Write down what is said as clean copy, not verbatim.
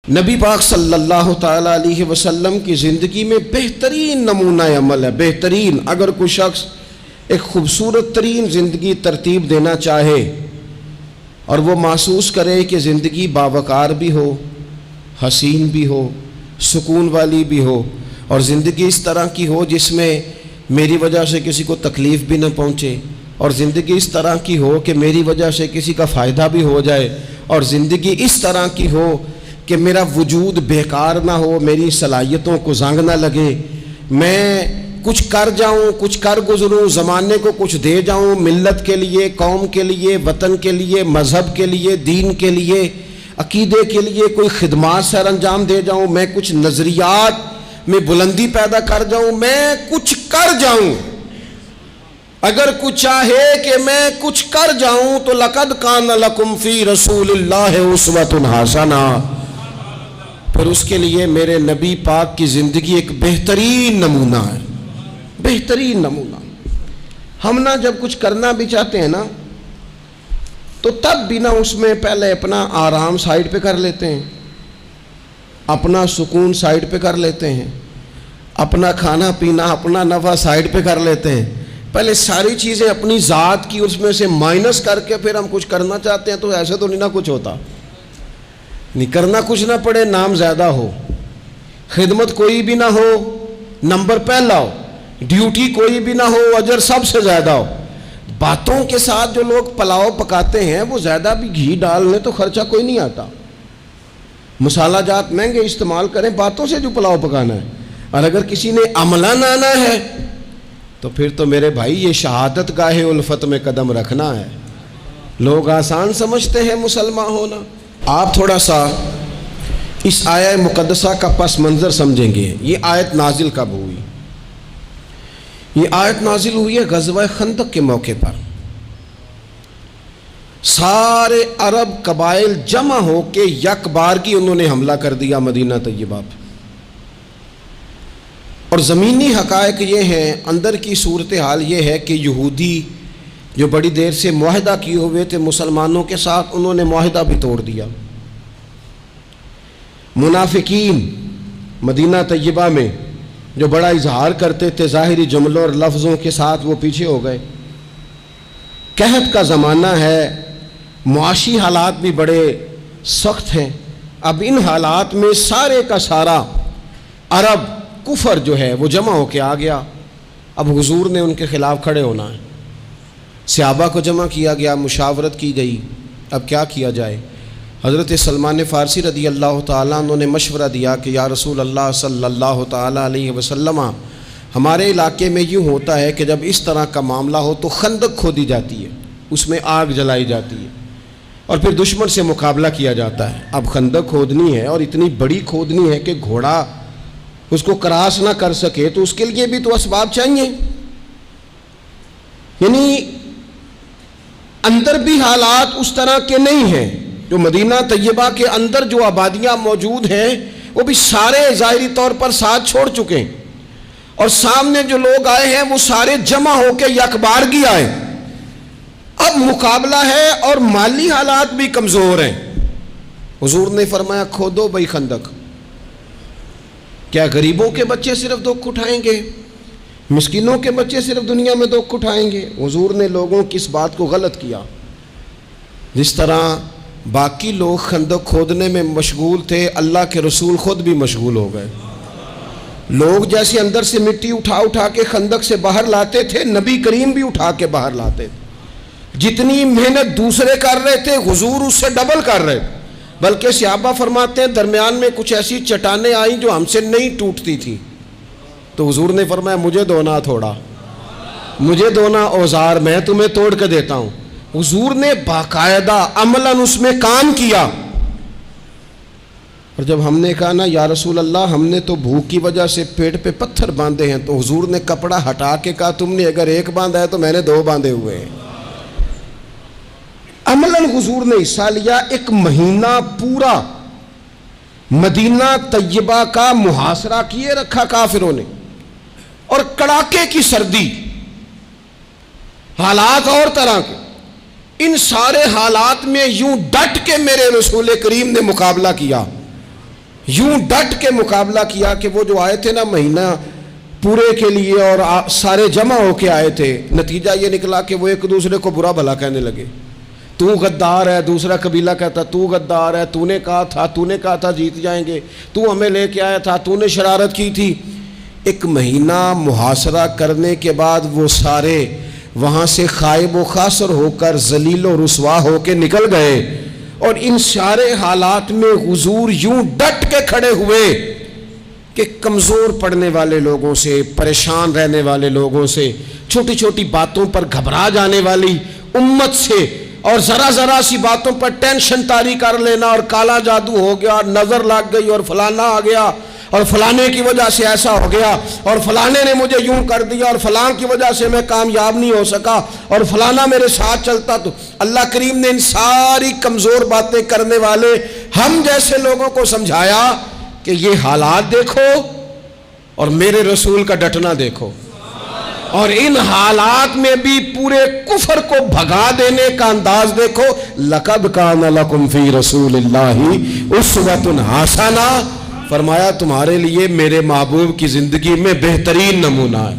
نبی پاک صلی اللہ تعالیٰ علیہ وسلم کی زندگی میں بہترین نمونہ عمل ہے، بہترین۔ اگر کوئی شخص ایک خوبصورت ترین زندگی ترتیب دینا چاہے اور وہ محسوس کرے کہ زندگی باوقار بھی ہو، حسین بھی ہو، سکون والی بھی ہو، اور زندگی اس طرح کی ہو جس میں میری وجہ سے کسی کو تکلیف بھی نہ پہنچے، اور زندگی اس طرح کی ہو کہ میری وجہ سے کسی کا فائدہ بھی ہو جائے، اور زندگی اس طرح کی ہو کہ میرا وجود بیکار نہ ہو، میری صلاحیتوں کو زنگ نہ لگے، میں کچھ کر جاؤں، کچھ کر گزروں، زمانے کو کچھ دے جاؤں، ملت کے لیے، قوم کے لیے، وطن کے لیے، مذہب کے لیے، دین کے لیے، عقیدے کے لیے کوئی خدمات سر انجام دے جاؤں، میں کچھ نظریات میں بلندی پیدا کر جاؤں، میں کچھ کر جاؤں۔ اگر کچھ چاہے کہ میں کچھ کر جاؤں تو لَقَدْ كَانَ لَكُمْ فِي رَسُولِ اللَّهِ أُسْوَةٌ حَسَنَةٌ، پھر اس کے لیے میرے نبی پاک کی زندگی ایک بہترین نمونہ ہے، بہترین نمونہ۔ ہم نہ جب کچھ کرنا بھی چاہتے ہیں نا تو تب بھی نہ اس میں پہلے اپنا آرام سائیڈ پہ کر لیتے ہیں، اپنا سکون سائیڈ پہ کر لیتے ہیں، اپنا کھانا پینا، اپنا نفع سائیڈ پہ کر لیتے ہیں، پہلے ساری چیزیں اپنی ذات کی اس میں سے مائنس کر کے پھر ہم کچھ کرنا چاہتے ہیں۔ تو ایسے تو نہیں نہ کچھ ہوتا، نہیں کرنا کچھ نہ پڑے، نام زیادہ ہو، خدمت کوئی بھی نہ ہو، نمبر پہلا ہو، ڈیوٹی کوئی بھی نہ ہو، اجر سب سے زیادہ ہو۔ باتوں کے ساتھ جو لوگ پلاؤ پکاتے ہیں وہ زیادہ بھی گھی ڈالنے تو خرچہ کوئی نہیں آتا، مسالہ جات مہنگے استعمال کریں، باتوں سے جو پلاؤ پکانا ہے۔ اور اگر کسی نے عملاً آنا ہے تو پھر تو میرے بھائی یہ شہادت گاہ الفت میں قدم رکھنا ہے۔ لوگ آسان سمجھتے ہیں مسلمان ہونا۔ آپ تھوڑا سا اس آیہ مقدسہ کا پس منظر سمجھیں گے۔ یہ آیت نازل کب ہوئی؟ یہ آیت نازل ہوئی ہے غزوہ خندق کے موقع پر۔ سارے عرب قبائل جمع ہو کے یک بارگی انہوں نے حملہ کر دیا مدینہ طیبہ پہ، اور زمینی حقائق یہ ہیں، اندر کی صورتحال یہ ہے کہ یہودی جو بڑی دیر سے معاہدہ کیے ہوئے تھے مسلمانوں کے ساتھ، انہوں نے معاہدہ بھی توڑ دیا۔ منافقین مدینہ طیبہ میں جو بڑا اظہار کرتے تھے ظاہری جملوں اور لفظوں کے ساتھ، وہ پیچھے ہو گئے۔ قحط کا زمانہ ہے، معاشی حالات بھی بڑے سخت ہیں۔ اب ان حالات میں سارے کا سارا عرب کفر جو ہے وہ جمع ہو کے آ گیا۔ اب حضور نے ان کے خلاف کھڑے ہونا ہے، صحابہ کو جمع کیا گیا، مشاورت کی گئی، اب کیا کیا جائے۔ حضرت سلمان فارسی رضی اللہ تعالیٰ عنہ نے مشورہ دیا کہ یا رسول اللہ صلی اللہ تعالیٰ علیہ وسلم، ہمارے علاقے میں یوں ہوتا ہے کہ جب اس طرح کا معاملہ ہو تو خندق کھودی جاتی ہے، اس میں آگ جلائی جاتی ہے، اور پھر دشمن سے مقابلہ کیا جاتا ہے۔ اب خندق کھودنی ہے اور اتنی بڑی کھودنی ہے کہ گھوڑا اس کو کراس نہ کر سکے، تو اس کے لیے بھی تو اسباب چاہیے۔ یعنی اندر بھی حالات اس طرح کے نہیں ہیں، جو مدینہ طیبہ کے اندر جو آبادیاں موجود ہیں وہ بھی سارے ظاہری طور پر ساتھ چھوڑ چکے ہیں، اور سامنے جو لوگ آئے ہیں وہ سارے جمع ہو کے یکبارگی آئے۔ اب مقابلہ ہے اور مالی حالات بھی کمزور ہیں۔ حضور نے فرمایا کھودو بھائی خندق۔ کیا غریبوں کے بچے صرف دکھ اٹھائیں گے؟ مسکینوں کے بچے صرف دنیا میں دکھ اٹھائیں گے؟ حضور نے لوگوں کی اس بات کو غلط کیا۔ جس طرح باقی لوگ خندق کھودنے میں مشغول تھے، اللہ کے رسول خود بھی مشغول ہو گئے۔ لوگ جیسے اندر سے مٹی اٹھا اٹھا کے خندق سے باہر لاتے تھے، نبی کریم بھی اٹھا کے باہر لاتے تھے۔ جتنی محنت دوسرے کر رہے تھے حضور اس سے ڈبل کر رہے تھے، بلکہ صحابہ فرماتے ہیں درمیان میں کچھ ایسی چٹانیں آئیں جو ہم سے نہیں ٹوٹتی تھی، تو حضور نے فرمایا مجھے دونا تھوڑا، مجھے دونا اوزار، میں تمہیں توڑ کے دیتا ہوں۔ حضور نے باقاعدہ عملاً اس میں کام کیا۔ اور جب ہم نے کہا نا یا رسول اللہ ہم نے تو بھوک کی وجہ سے پیٹ پہ پتھر باندھے ہیں، تو حضور نے کپڑا ہٹا کے کہا تم نے اگر ایک باندھا ہے تو میں نے دو باندھے ہوئے ہیں۔ عملاً حضور نے حصہ لیا۔ ایک مہینہ پورا مدینہ طیبہ کا محاصرہ کیے رکھا کافروں نے، اور کڑاکے کی سردی، حالات اور طرح کے، ان سارے حالات میں یوں ڈٹ کے میرے رسول کریم نے مقابلہ کیا۔ یوں ڈٹ کے مقابلہ کیا کہ وہ جو آئے تھے نا مہینہ پورے کے لیے اور سارے جمع ہو کے آئے تھے، نتیجہ یہ نکلا کہ وہ ایک دوسرے کو برا بھلا کہنے لگے. تو غدار ہے، دوسرا قبیلہ کہتا تو غدار ہے، تو نے کہا تھا جیت جائیں گے، تو ہمیں لے کے آیا تھا، تو نے شرارت کی تھی. ایک مہینہ محاصرہ کرنے کے بعد وہ سارے وہاں سے خائب و خاسر ہو کر ذلیل و رسوا ہو کے نکل گئے. اور ان سارے حالات میں حضور یوں ڈٹ کے کھڑے ہوئے کہ کمزور پڑنے والے لوگوں سے، پریشان رہنے والے لوگوں سے، چھوٹی چھوٹی باتوں پر گھبرا جانے والی امت سے، اور ذرا ذرا سی باتوں پر ٹینشن طاری کر لینا اور کالا جادو ہو گیا، نظر لگ گئی اور فلانا آ گیا اور فلانے کی وجہ سے ایسا ہو گیا اور فلانے نے مجھے یوں کر دیا اور فلان کی وجہ سے میں کامیاب نہیں ہو سکا اور فلانا میرے ساتھ چلتا. تو اللہ کریم نے ان ساری کمزور باتیں کرنے والے ہم جیسے لوگوں کو سمجھایا کہ یہ حالات دیکھو اور میرے رسول کا ڈٹنا دیکھو، اور ان حالات میں بھی پورے کفر کو بھگا دینے کا انداز دیکھو. لَقَدْ كَانَ لَكُمْ فِي رَسُولِ اللَّهِ أُسْوَةٌ حَسَنَةٌ، فرمایا تمہارے لیے میرے محبوب کی زندگی میں بہترین نمونہ ہے.